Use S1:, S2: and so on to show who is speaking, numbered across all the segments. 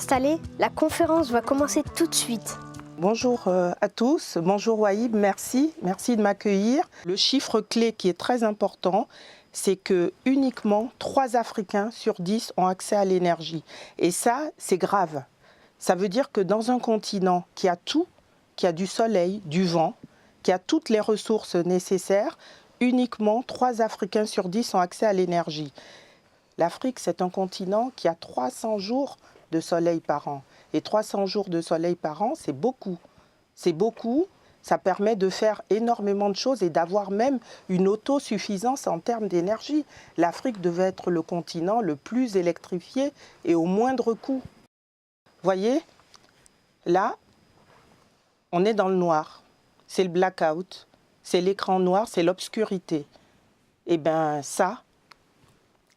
S1: installés, la conférence va commencer tout de suite.
S2: Bonjour à tous, bonjour Waïb, merci de m'accueillir. Le chiffre clé qui est très important, c'est que uniquement 3 Africains sur 10 ont accès à l'énergie. Et ça, c'est grave. Ça veut dire que dans un continent qui a tout, qui a du soleil, du vent, qui a toutes les ressources nécessaires, uniquement 3 Africains sur 10 ont accès à l'énergie. L'Afrique, c'est un continent qui a 300 jours de soleil par an. Et 300 jours de soleil par an, c'est beaucoup. C'est beaucoup, ça permet de faire énormément de choses et d'avoir même une autosuffisance en termes d'énergie. L'Afrique devait être le continent le plus électrifié et au moindre coût. Voyez, là, on est dans le noir. C'est le blackout, c'est l'écran noir, c'est l'obscurité. Et bien ça,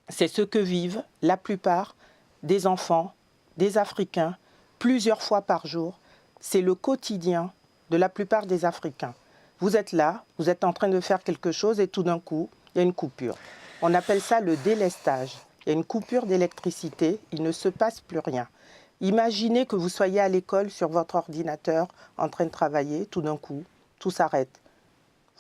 S2: c'est ce que vivent la plupart des enfants, des Africains, plusieurs fois par jour. C'est le quotidien de la plupart des Africains. Vous êtes là, vous êtes en train de faire quelque chose et tout d'un coup, il y a une coupure. On appelle ça le délestage. Il y a une coupure d'électricité, il ne se passe plus rien. Imaginez que vous soyez à l'école sur votre ordinateur en train de travailler, tout d'un coup, tout s'arrête.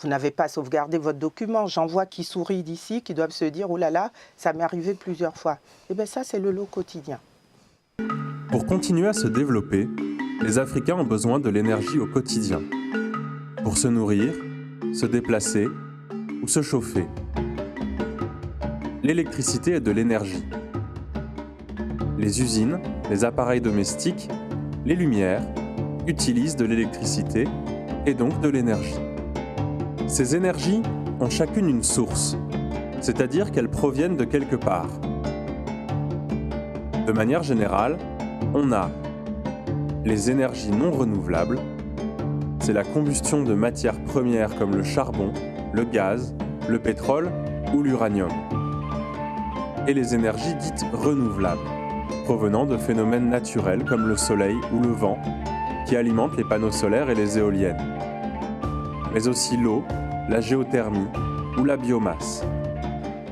S2: Vous n'avez pas sauvegardé votre document. J'en vois qui sourient d'ici, qui doivent se dire « Oh là là, ça m'est arrivé plusieurs fois ». Eh bien ça, c'est le lot quotidien.
S3: Pour continuer à se développer, les Africains ont besoin de l'énergie au quotidien. Pour se nourrir, se déplacer ou se chauffer. L'électricité est de l'énergie. Les usines, les appareils domestiques, les lumières utilisent de l'électricité et donc de l'énergie. Ces énergies ont chacune une source, c'est-à-dire qu'elles proviennent de quelque part. De manière générale, on a les énergies non renouvelables, c'est la combustion de matières premières comme le charbon, le gaz, le pétrole ou l'uranium. Et les énergies dites renouvelables, provenant de phénomènes naturels comme le soleil ou le vent, qui alimentent les panneaux solaires et les éoliennes. Mais aussi l'eau, la géothermie ou la biomasse.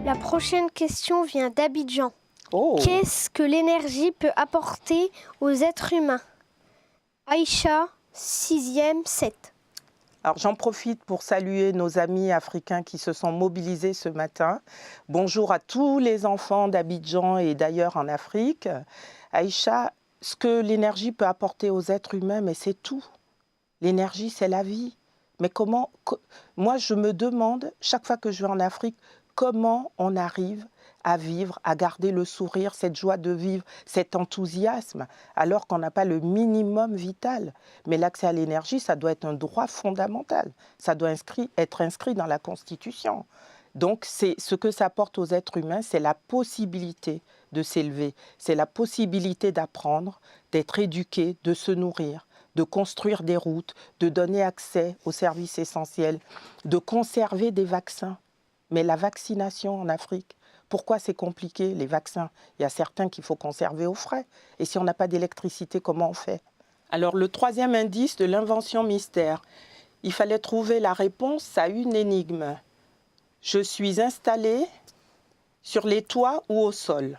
S1: La prochaine question vient d'Abidjan.
S2: Oh.
S1: Qu'est-ce que l'énergie peut apporter aux êtres humains? Aïcha, 6e, 7.
S2: Alors j'en profite pour saluer nos amis africains qui se sont mobilisés ce matin. Bonjour à tous les enfants d'Abidjan et d'ailleurs en Afrique. Aïcha, ce que l'énergie peut apporter aux êtres humains, mais c'est tout. L'énergie, c'est la vie. Mais comment, moi je me demande, chaque fois que je vais en Afrique, comment on arrive à vivre, à garder le sourire, cette joie de vivre, cet enthousiasme, alors qu'on n'a pas le minimum vital. Mais l'accès à l'énergie, ça doit être un droit fondamental. Ça doit être inscrit dans la Constitution. Donc, ce que ça apporte aux êtres humains, c'est la possibilité de s'élever, c'est la possibilité d'apprendre, d'être éduqué, de se nourrir, de construire des routes, de donner accès aux services essentiels, de conserver des vaccins. Mais la vaccination en Afrique, pourquoi c'est compliqué, les vaccins? Il y a certains qu'il faut conserver au frais. Et si on n'a pas d'électricité, comment on fait? Alors, le 3e indice de l'invention mystère, il fallait trouver la réponse à une énigme. Je suis installé sur les toits ou au sol.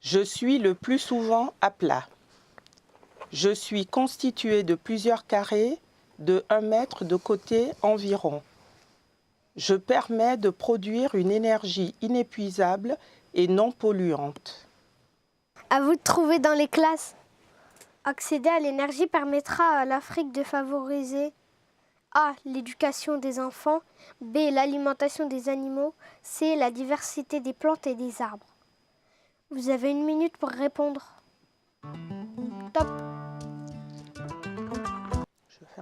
S2: Je suis le plus souvent à plat. Je suis constitué de plusieurs carrés de 1 mètre de côté environ. Je permets de produire une énergie inépuisable et non polluante.
S1: À vous de trouver dans les classes. Accéder à l'énergie permettra à l'Afrique de favoriser A. L'éducation des enfants, B. L'alimentation des animaux, C. La diversité des plantes et des arbres. Vous avez 1 minute pour répondre. Top.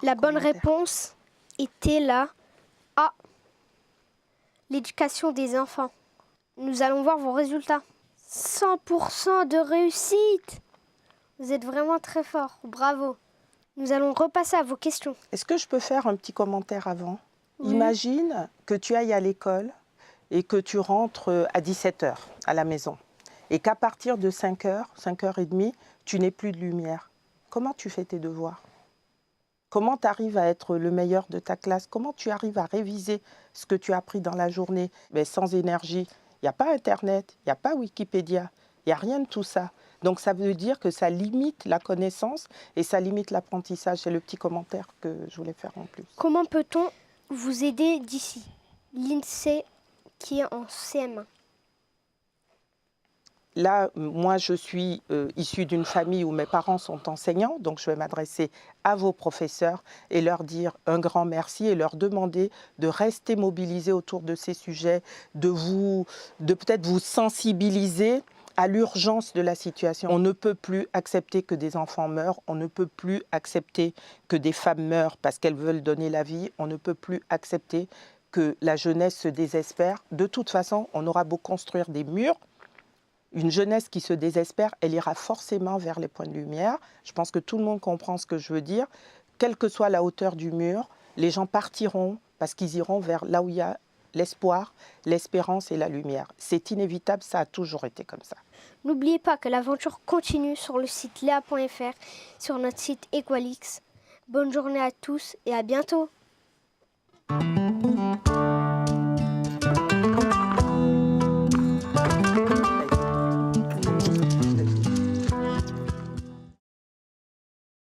S1: La bonne réponse était la A. L'éducation des enfants. Nous allons voir vos résultats. 100% de réussite. Vous êtes vraiment très fort. Bravo. Nous allons repasser à vos questions.
S2: Est-ce que je peux faire un petit commentaire avant?
S1: Oui.
S2: Imagine que tu ailles à l'école et que tu rentres à 17h à la maison. Et qu'à partir de 5h, 5h30, tu n'aies plus de lumière. Comment tu fais tes devoirs? Comment tu arrives à être le meilleur de ta classe? Comment tu arrives à réviser ce que tu as appris dans la journée? Mais sans énergie, il n'y a pas Internet, il n'y a pas Wikipédia, il n'y a rien de tout ça. Donc ça veut dire que ça limite la connaissance et ça limite l'apprentissage. C'est le petit commentaire que je voulais faire en plus.
S1: Comment peut-on vous aider d'ici, l'INSEE qui est en CM1?
S2: Là, moi, je suis issue d'une famille où mes parents sont enseignants, donc je vais m'adresser à vos professeurs et leur dire un grand merci et leur demander de rester mobilisés autour de ces sujets, de peut-être vous sensibiliser à l'urgence de la situation. On ne peut plus accepter que des enfants meurent, on ne peut plus accepter que des femmes meurent parce qu'elles veulent donner la vie, on ne peut plus accepter que la jeunesse se désespère. De toute façon, on aura beau construire des murs, une jeunesse qui se désespère, elle ira forcément vers les points de lumière. Je pense que tout le monde comprend ce que je veux dire. Quelle que soit la hauteur du mur, les gens partiront parce qu'ils iront vers là où il y a l'espoir, l'espérance et la lumière. C'est inévitable, ça a toujours été comme ça.
S1: N'oubliez pas que l'aventure continue sur le site lea.fr, sur notre site Equalix. Bonne journée à tous et à bientôt.